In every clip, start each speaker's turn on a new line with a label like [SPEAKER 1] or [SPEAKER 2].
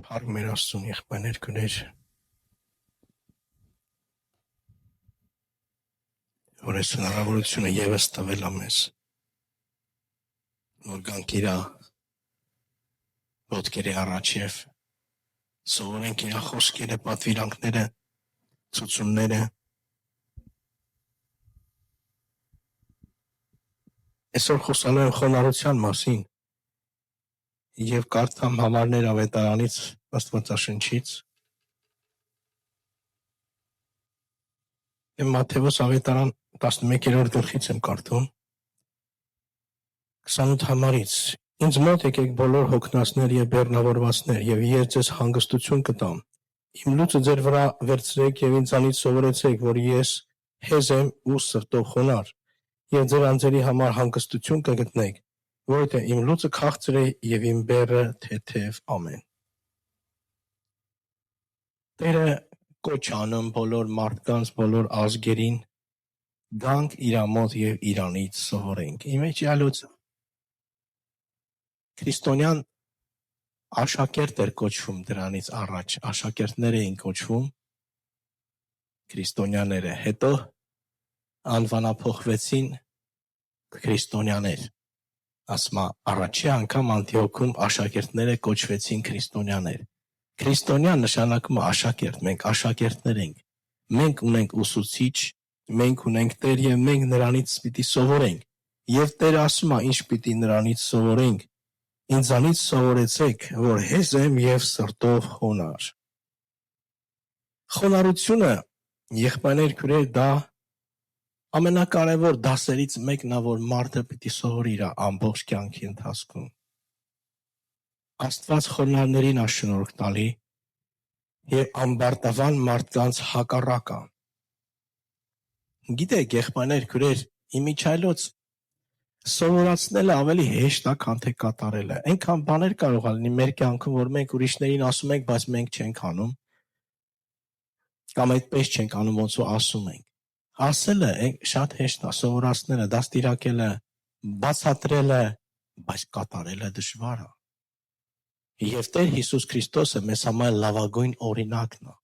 [SPEAKER 1] Հարկ մեր Աստծուն եղբայրներ քույրեր, որ այս հնարավորությունը ևս տվել է մեզ, որ գանք իր ոտքերի առաջ եւ սովորենք իր խոսքերը, պատվիրանքները, ցուցումները։ Այսօր խոսալու եմ խոնարհության մասին եւ կարդամ համարներ ավետարանից Աստվածաշնչից։ Եմ Մատթեոս ավետարան 11-րդ գլխից եմ կարդում 28 համարից։ Ինձ մոտ եկեք բոլոր հոգնածներ եւ բեռնավորվածներ, եւ ես ձեզ հանգստություն կտամ։ Իմ լուծը ձեր վրա վերցրեք եւ ինձանից սովորեցեք, որ ես հեզ եմ ու սրտով խոնար, եւ ձեր անձերի համար հանգստություն կգտնեք, որովհետեւ իմ լուծը քաղցր է եւ իմ բեռը թեթև ամեն։ Տերը կոչ անում բոլոր մարդկանց, բոլոր ազգերին գանք իր մոտ եւ իրանից սովորենք։ Իմեջիալուց քրիստոնյան աշակերտ էր կոչվում դրանից առաջ, աշակերտներ էին կոչվում քրիստոնյաները, հետո անվանափոխվեցին քրիստոնյաներ։ Ասма առաջի անգամ Անտիոքում աշակերտները կոչվեցին քրիստոնյաներ։ Քրիստոնյան նշանակում է աշակերտ, մենք աշակերտներ ենք։ Մենք ունենք ուսուցիչ, մենք ունենք Տեր եւ մենք նրանից պիտի սովորենք։ Եվ Տերը ասում է, ինչ պիտի նրանից սովորենք։ Ինձանից սովորեցեք, որ հեզ եմ եւ սրտով խոնար։ Խոնարհությունը, եղբայրներ քույրեր, դա ամենակարևոր դասերից մեկն է, որ մարդը պիտի սովորի իր ամբողջ կյանքի ընթացքում։ Աստված խոնարհներին է շնորհք տալի եւ ամբարտավան մարդկանց հակառակը։ Գիտեք, եղբայրներ քույրեր, իմիջիալոց սովորացնելը ավելի հեշտ է, քան թե կատարելը։ Այնքան բաներ կարող է լինի մեր կյանքում, որ մենք ուրիշներին ասում ենք, բայց մենք չենք անում, կամ այդպես չենք անում, ոնց որ ասում ենք։ Ասելը շատ հեշտ է, սովորացնելը, դաստիարակելը, բացատրելը, բայց կատարելը դժվար է։ Եվ Տեր Հիսուս Քրիստոսը մեզ համար լավագույն օրինակն է։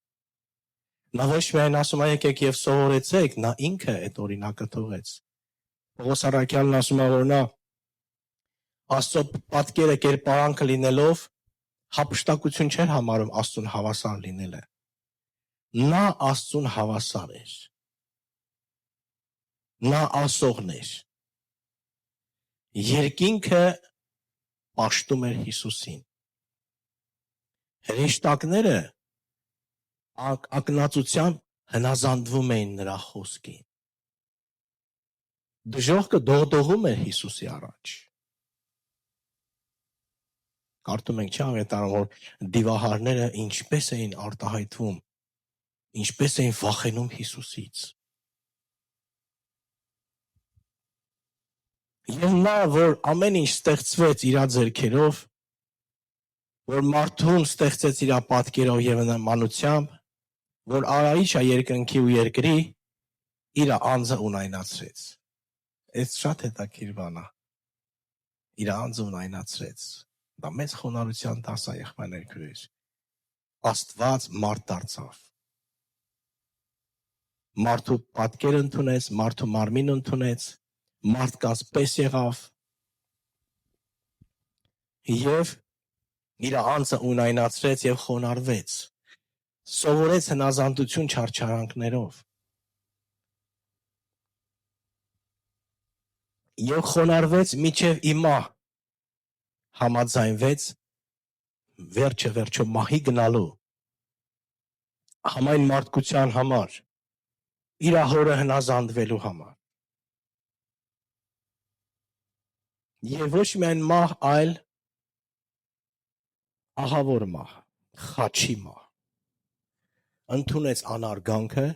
[SPEAKER 1] Նա ոչ միայն ասում է եկեք եւ սովորեցեք, նա ինքը այդ օրինակը թողեց։ Պողոս առաքյալն ասում է, որ նա Աստծո պատկերը կերպարանքը լինելով հափշտակություն չէր համարում Աստծուն հավասար լինելը։ Նա Աստծուն հավասար էր։ Նա ասողն էր։ Երկինքը պաշտում էր Հիսուսին։ Հրեշտակները ակնածությամբ հնազանդվում էին նրա խոսքին։ Դժոխքը դողդողում էր Հիսուսի առաջ։ Կարդում ենք, չէ՞ ավետարան, որ դիվահարները ինչպես էին արտահայտվում, ինչպես էին վախենում Հիսուսից։ Եվ նա, որ ամեն ինչ ստեղծվեց իր ձեռքերով, որ մարդուն ստեղծեց իր պատկերով եւ նմանությամբ, որ արարիչ է երկնքի ու երկրի, իր անձը ունայնացրեց։ Այս շատ հետաքրքիր բան է։ Իր անձը ունայնացրեց։ Դա մեծ խոնարհության դաս է, եղբայրներ քույրեր։ Աստված մարդ դարձավ։ Մարդու պատկեր ընդունեց, մարդու մարմին ընդունեց, մարդկանց պես եղավ եւ իր անձը ունայնացրեց եւ խոնարհվեց։ Սովորեց հնազանդություն չարչարանքներով։ Եվ խոնարհվեց միջև իմա, համաձայնվեց վերջը մահի գնալու համայն մարդկության համար, իր հորը հնազանդվելու համար։ Եվ ոչ միայն մահ, այլ ահավոր մահ, խաչի մահ։ Ընդունեց անարգանքը,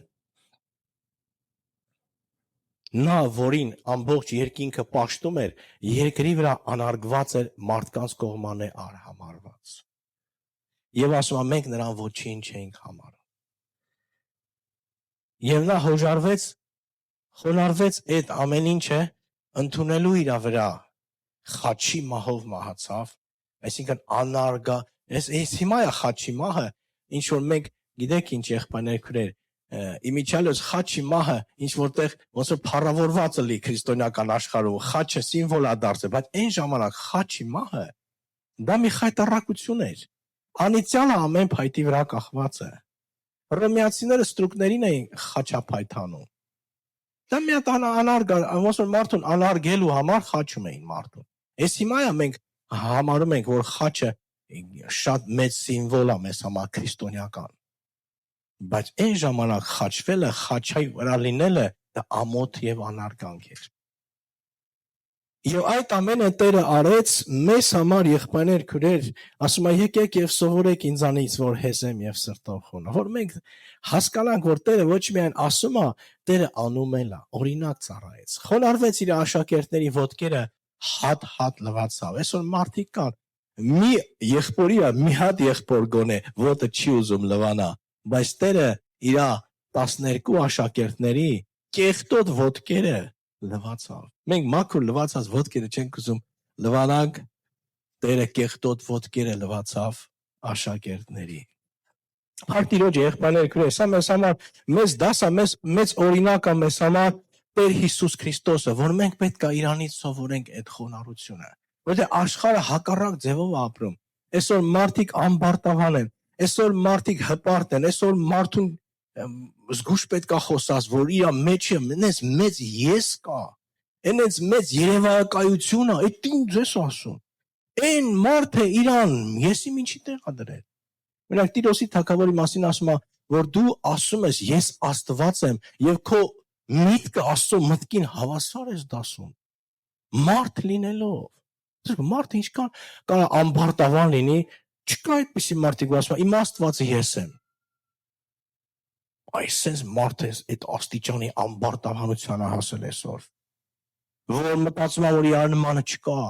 [SPEAKER 1] նա, որին ամբողջ երկինքը պաշտում էր, երկրի վրա անարգված էր, մարդկանց կողմանե արհամարված։ Եվ ասում է, մենք նրան ոչինչ չենք համարում։ Եվ նա հոժարվեց, խոնարհվեց այդ ամեն ինչը ընդունելու իր վրա, խաչի մահով մահացավ, այսինքն անարգա Այս հիմա է խաչի մահը, ինչ որ մենք գիտեք ինչ եղբայրներ քրեր, իմիջիալոց խաչի մահը ինչ որտեղ ոնց որ փառավորված էլի քրիստոնեական աշխարհում, խաչը սիմվոլ է դարձել, բայց այն ժամանակ խաչի մահը դա մի խայտառակություն էր։ Անիծյալը ամեն փայտի վրա կախված է։ Հռոմեացիները ստրուկներին էին խաչափայթանում։ Դա մի հատ անարգ, ոնց որ մարդուն անարգելու համար խաչում էին մարդուն։ Այս հիմա է մենք համարում ենք, որ խաչը շատ մեծ սիմվոլ է մեզ համար քրիստոնեական։ Բայց այն ժամանակ խաչվելը, խաչի վրա լինելը դա ամոթ եւ անարգանք էր։ Եվ այդ ամենը Տերը արեց մեզ համար եղբայրներ քուրեր, ասում է եկեք եւ սովորեք ինձանից, որ հեզեմ եւ սրտով խոնավ, որ մենք հասկանանք, որ Տերը ոչ միայն ասում է, Տերը անում էլ է, օրինակ ծառայեց։ Խոնարհվեց իր աշակերտների ոտքերը հատ լվացավ։ Այսօր մարդիկ կան, մի եղբորի մի հատ եղբոր գոնե ոտը չի ուզում լվանա, բայց Տերը իր 12 աշակերտների կեղտոտ ոտքերը լվացավ։ Մենք մաքուր լվացած ոտքերը չենք ուզում լվանանք, Տերը կեղտոտ ոտքերը լվացավ աշակերտների։ Փարտիրոջ եղբայրներ քրե, սա մեզ համար մեծ դաս է, մեծ օրինակ է մեզ համար Տեր Հիսուս Քրիստոսը, որ մենք պետք է իրանից սովորենք այդ խոնարհությունը, որտեղ աշխարհը հակառակ ձևով է ապրում։ Այսօր մարդիկ ամբարտավան են, այսօր մարդիկ հպարտ են, այսօր մարդուն զգուշ պետք է խոսած, որ իր մեջը մեծ ես կա, այնց մեծ երևակայություն է, այդ ինչ ես ասում։ Այն մարդը իրան եսի ինչի տեղ է դրել։ Մենակ Տիրոսի թագավորի մասին ասում է, որ դու ասում ես ես Աստված եմ եւ քո միտքը Աստծո մտքին հավասար ես դասում։ Մարդ լինելով։ Մարդը ինչքան կարա ամբարտավան լինի, չկա այդպիսի մարդիկ, որ ասում է իմ Աստվածը ես եմ։ Այսպես մարդը այդ աստիճանի ամբարտավանության է հասել այսօր, որ մտածում է, որ իր նմանը չկա,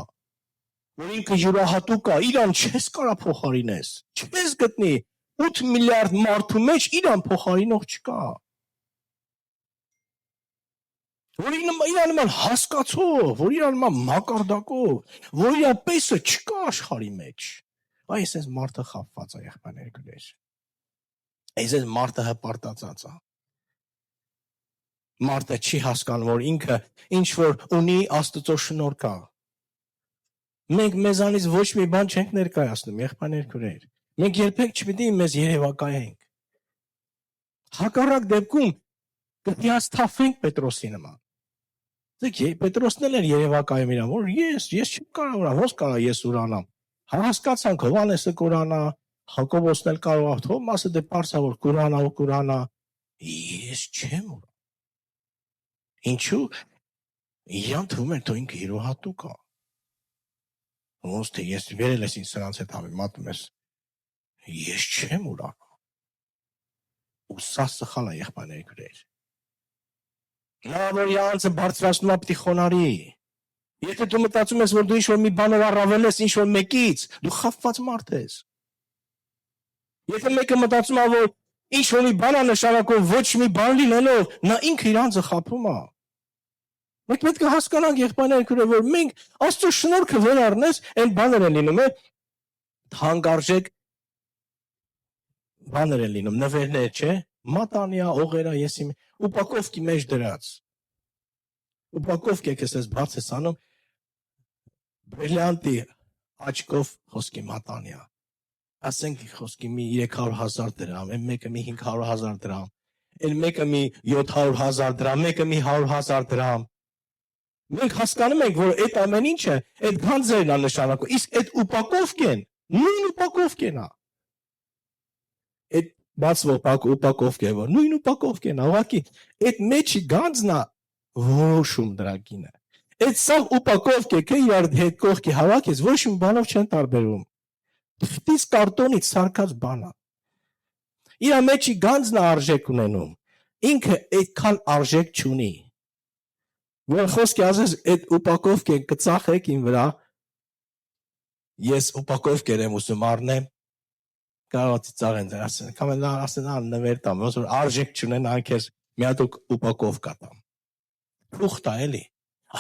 [SPEAKER 1] որ ինքը յուրահատուկ է, իրան չես կարա փոխարինես, չես գտնի 8 միլիարդ մարդու մեջ իրան փոխարինող չկա, որ իր նման հասկացող, որ իր նման մակարդակով, որ իր պեսը չկա աշխարհի մեջ, այսպես մարդը խաբված է եղբայրներ քրեր, այսպես մարդը հպարտացած է, մարդը չի հասկանում, որ ինքը ինչ որ ունի Աստծո շնորհք է։ Մենք մեզանից ոչ մի բան չենք ներկայացնում, եղբայրներ քրեր։ Մենք երբեք չպիտի մեզ երևակայենք։ Հակառակ դեպքում կհիասթափվենք Պետրոսի նման։ Դեք Պետրոսն էլ էր երևակայում իրան, որ ես չեմ կարող, ոնց կարա ես ուրանամ։ Հասկացանք Հովհաննեսը կուրանա, Հակոբոսն էլ կարող է, Թոմասը դե պարզա որ կուրանա։ Ես չեմ ուրա։ Ինչու՞։ Իրան թվում էր, թող ինքը յուրահատուկ է։ Ոնց թե ես վերել ես ինձ սրանց հետ համեմատում ես։ Ես չեմ ուրանում։ Ու սա սխալ է եղբայրներ քրեր։ Նա որ յանցը բարձրացնում է պիտի խոնարհի։ Եթե դու մտածում ես, որ դու ինչ-որ մի բանով առավել ես ինչ-որ մեկից, դու խաբված մարդ ես։ Եթե մեկը մտածում է, որ ինչ-որ մի բան է նշանակում ոչ մի բան լինելով, նա ինքը իր անձը խաբում է։ Մենք պետք է հասկանանք եղբայրներ քրեր, որ մենք Աստծո շնորհքը որ առնես, այն բաներ են լինում, թանկարժեք բաներ են լինում, նվերներ, չէ՞։ Մատանիա, օղերա, եսի ուպակովքի մեջ դրած։ Ուպակովք եք ես բաց ես անում, բրիլյանտի աչքով խոսքի մատանիա։ Ասենք խոսքի մի 300,000 դրամ, այն մեկը մի 500,000 դրամ, այն մեկը մի 700,000 դրամ, մեկը մի 100,000 դրամ։ Մենք հասկանում ենք, որ այդ ամեն ինչը այդ գանձերն է նշանակում, իսկ այդ ուպակովքեն, նույն ուպակովքեն է։ Այդ բացվող ուպակովքեն, որ նույն ուպակովքեն, ուղղակի այդ մեջի գանձն է որոշում դրա գինը։ Այդ սաղ ուպակովքերը իրար հետ կողքի հավաքես ոչ մի բանով չեն տարբերում։ Թղթից կարտոնից սարքած բան է։ Իր մեջի գանձն է արժեք ունենում։ Ինքը այդքան արժեք չունի։ Որ խոսքի ասես այդ ուպակովքեն կծախեք ին վրա, ես ուպակովքեր եմ ուզում առնեմ, կարող ծիծաղեն ասեն, կամ ասեն նվեր տամ, ոնց որ արժեք չունեն անքես մի հատ ուպակովկա տամ։ Փուխտ է էլի,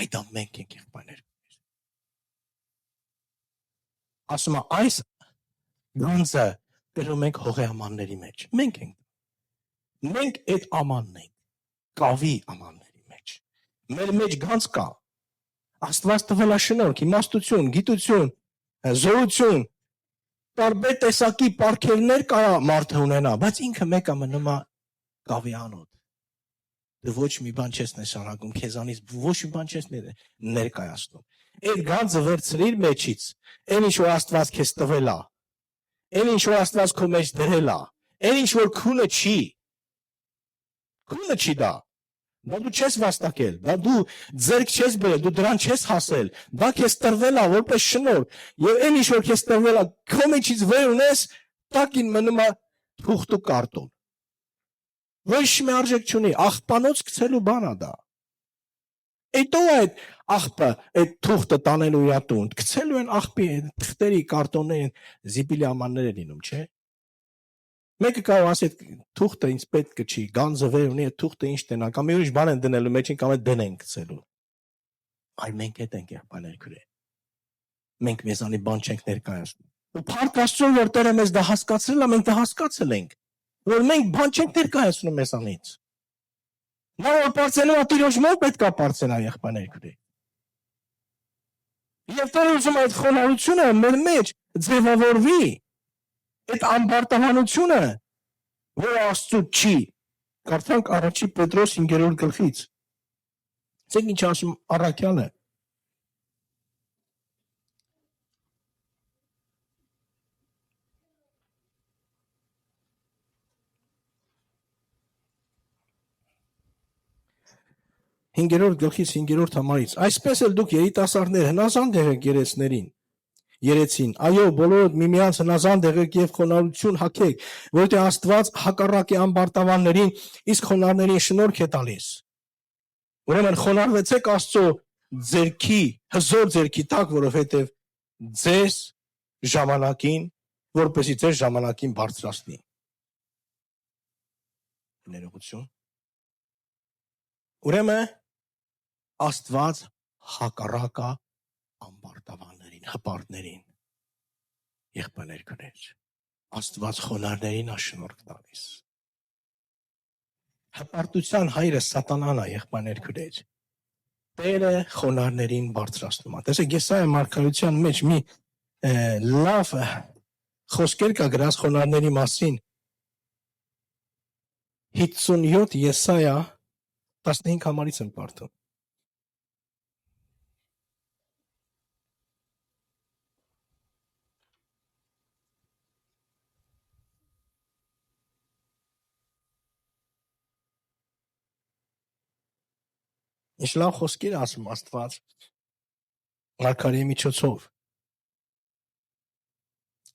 [SPEAKER 1] այդ մենք ենք եղբայրներ։ Ասում է այս Գանձը կրում ենք հողի ամանների մեջ։ Մենք այդ ամանն ենք, կավի ամանների մեջ։ Մեր մեջ գանձ կա։ Աստված տվել է շնորհք, իմաստություն, գիտություն, զորություն, տարբեր տեսակի պարգևներ կա մարդը ունենա, բայց ինքը մեկը մնում է կավի անոթ։ Դու ոչ մի բան չես նշանակում, քեզանից ոչ մի բան չես ներկայացնում։ Այդ գանձը վերցրիր մեջից, այն ինչ որ Աստված քեզ տվել է, այն ինչ որ Աստված քո մեջ դրել է, այն ինչ որ քունը չի դա։ Դա դու չես վաստակել, դա դու ձեռք չես բերել, դու դրան չես հասել, դա քեզ տրվել է որպես շնորհք, եւ այն ինչ որ քեզ տրվել է, քո մեջից վեր ունես, տակին մնում է թուղթ ու կարտոն։ Ոչ մի արժեք չունի, աղբանոց գցելու բան է դա։ Այդո այդ աղբը, այդ թուղթը տանելու իր տուն, գցելու են աղբի թղթերի, կարտոնների, զիբիլի ամաններ լինում, չէ՞։ Մեկը կարող ասի թուղթը ինձ պետք չի, գանձը վեր ունի, թուղթը ինչ տնա, կամ ուրիշ բան են դնելու մեջ, կամ դեն են գցելու։ Այ մենք այդ ենք եղբայրներ քրե։ Մենք մեզանի բան չենք ներկայացնում։ Ու փառք Աստծո, որ Տերը մեզ դա հասկացրել է, մենք դա հասկացել ենք, որ մենք բան չենք ներկայացնում մեզանից։ Նա որ parcelu է Տիրոջ մոտ պետք է parcela եղբայրներ քրե։ Եվ Տերը ուզում այդ խոնարհությունը մեր մեջ ձևավորվի, այդ ամբարտավանությունը, որ Աստծո չի։ Կարդանք առաջի Պետրոս 5-րդ գլխից։ Ցեք ինչ ասում առաքյալը։ Հինգերորդ գլխից 5-րդ համարից։ Այսպես էլ դուք երիտասարդներ հնազանդ եղեք երեցին։ Այո, բոլորդ միմյանց հնազանդ եղեք եւ խոնարհություն հագեք, որովհետեւ Աստված հակառակ է ամբարտավաններին, իսկ խոնարհներին շնորհք է տալիս։ Ուրեմն խոնարհվեցեք Աստծո ձեռքի, հզոր ձեռքի տակ, որովհետեւ ձեզ ժամանակին, որպեսզի ձեր ժամանակին բարձրացնի։ Ներողություն։ Ուրեմն Աստված հակառակ է ամբարտավաններին, հպարտներին։ Եղբայրներ քրեր, Աստված խոնարհներին է շնորհք տալիս։ Հպարտության հայրը սատանան է, եղբայրներ քրեր։ Տերը խոնարհներին բարձրացնում է։ Տեսեք, Եսայա մարգարեության մեջ մի լավ խոսքեր կա գրած խոնարհների մասին։ 57 Եսայա 15 համարից եմ կարդում։ Ինչ լավ խոսքեր ասում Աստված մարգարեի միջոցով։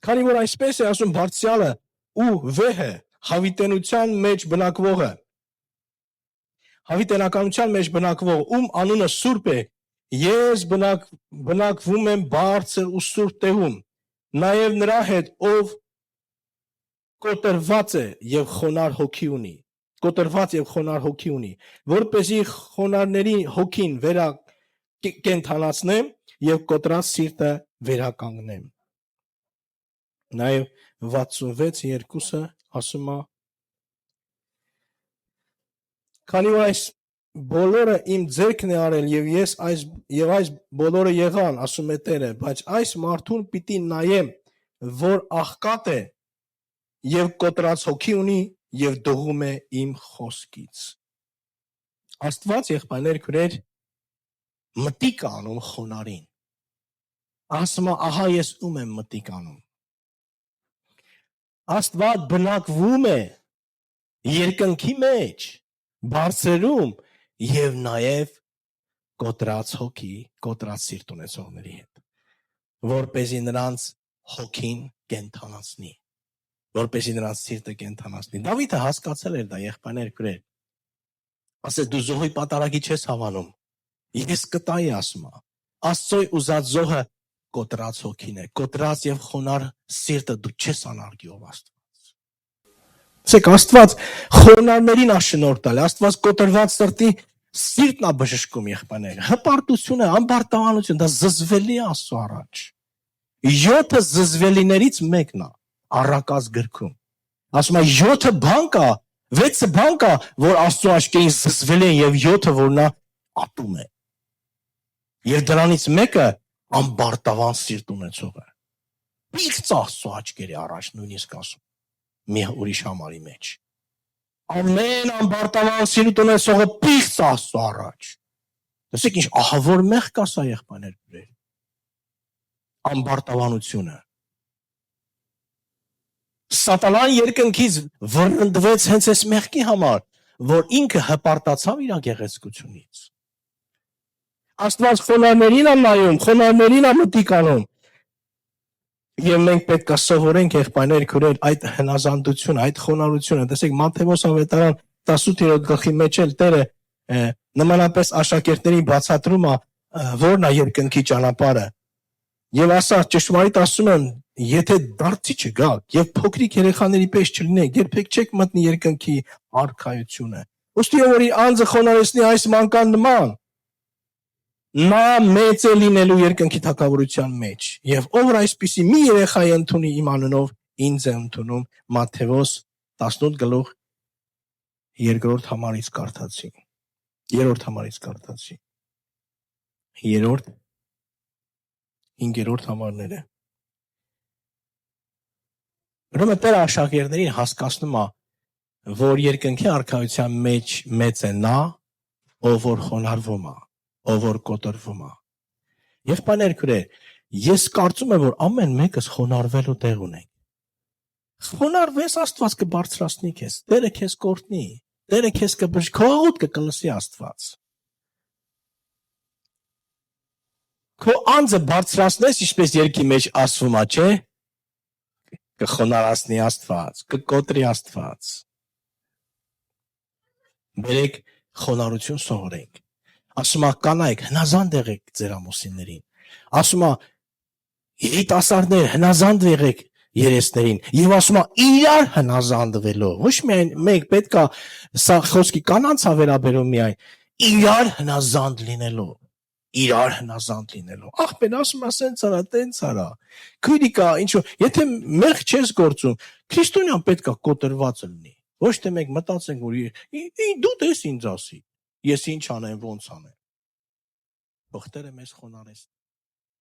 [SPEAKER 1] Քանի որ այսպես է ասում Բարձրյալը ու վեհը, հավիտենության մեջ բնակվողը, հավիտենականության մեջ բնակվող, ում անունը Սուրբ է, ես բնակվում եմ բարձր ու սուրբ տեղում, նաև նրա հետ, ով կոտրված է եւ խոնարհ հոգի ունի, որպեսզի խոնարհների հոգին կենթանացնեմ եւ կոտրած սիրտը վերականգնեմ։ Նաև 66:2-ը ասում է. Քանի որ այս բոլորը իմ ձեռքն է արել եւ այս բոլորը եղան, ասում է Տերը, բայց այս մարդուն պիտի նայեմ, որ աղքատ է եւ կոտրած հոգի ունի եւ դողում է իմ խոսքից։ Աստված եղբայրներ քրեր մտիկ անում խոնարհին։ Ասում է, ահա ես ում եմ մտիկ անում։ Աստված բնակվում է երկնքի մեջ, բարձրում եւ նաեւ կոտրած հոգի, կոտրած սիրտ ունեցողների հետ, որպեսզի նրանց հոգին կենթանացնի, որպեսզի նրանց սիրտը կենթանացնի։ Դավիթը հասկացել էր դա, եղբայրներ քրեր։ Ասես դու զոհի պատարագի չես հավանում։ Ես կտայի ասում է։ Աստծո ուզած զոհը կոտրած հոգին է, կոտրած եւ խոնարհ սիրտը դու չես անարգի ով Աստված։ Ցեք Աստված խոնարհներին է շնորհ տալ, Աստված կոտրված սրտի սիրտն է բժշկում եղբայրներ։ Հպարտությունը, ամբարտավանությունը դա զզվելի է Աստծո առաջ։ 7 զզվելիներից մեկն է։ առակած գրքում։ Ասում է 7 բան կա, 6 բան կա, որ Աստծո աչքերին զզվել են եւ 7-ը որ նա ատում է։ Եվ դրանից մեկը ամբարտավան սիրտ ունեցողը։ Պիղծ Աստծո աչքերի առաջ նույնիսկ ասում մի ուրիշ համարի մեջ։ Ամեն ամբարտավան սիրտ ունեցողը պիղծ Աստծո առաջ։ Տեսեք ինչ ահավոր մեղ կա սա եղբայրներ։ Ամբարտավանությունը։ Սատանան երկնքից վռնդվեց հենց այս մեղքի համար, որ ինքը հպարտացավ իր գեղեցկությունից։ Աստված խոնարհներին է նայում, խոնարհներին է մտիկ անում։ Եվ մենք պետք է սովորենք եղբայրներ քուրեր այդ հնազանդությունը, այդ խոնարհությունը։ Տեսեք Մատթեոս ավետարան 18-րդ գլխի մեջ էլ Տերը նմանապես աշակերտներին բացատրում է, որն է երկնքի ճանապարհը։ Եվ ասա ճշմարիտ ասում եմ, եթե դարձի չգաք եւ փոքրիկ երեխաների պես չլինեք, երբեք չեք մտնի երկնքի արքայությունը։ Ոստի որ իր անձը խոնարհեցնի այս մանկան նման, նա մեծ է լինելու երկնքի թագավորության մեջ։ Եվ ով այսպիսի մի երեխայի ընդունի իմ անունով, ինձ է ընդունում։ Մատթեոս 18 գլուխ 2-րդ համարից կարդացի։ 3-րդ համարից կարդացի։ 3-րդ 5-րդ համարները։ Ուրեմն Տերը աշակերտներին հասկացնում է, որ երկնքի արքայության մեջ մեծ է նա, ով որ խոնարհվում է, ով որ կոտրվում է։ Եղբայրներ քուրեր, ես կարծում եմ, որ ամեն մեկս խոնարհվելու տեղ ունենք։ Խոնարհվես Աստված կբարձրացնի քեզ, Տերը քեզ կօրհնի, Տերը քեզ կբժշկի, քո աղոթքը կլսի Աստված։ Քո անձը բարձրացնես, ինչպես երգի մեջ ասվում է, չէ՞։ Կխոնարհացնի Աստված, կկոտրի Աստված։ Բերեք խոնարհություն սովորենք։ Ասում է կանայք հնազանդ եղեք ձեր ամուսիններին։ Ասում է երիտասարդներ հնազանդ եղեք երեսներին եւ ասում է իրար հնազանդվելով։ Ոչ միայն մենք պետքա սա խոսքի կանանց ա վերաբերում միայն իրար հնազանդ լինելով։ Իրար հնազանդ լինելով։ Ախպեր ասում է սենց արա, տենց արա։ Քույրիկա, ինչու, եթե մեղ չես գործում, քրիստոնյան պետքա կոտրված լինի։ Ոչ թե մենք մտածենք, որ դու տես ինձ ասի, ես ինչ անեմ, ոնց անեմ։ Թող Տերը մեզ խոնարհեցնի։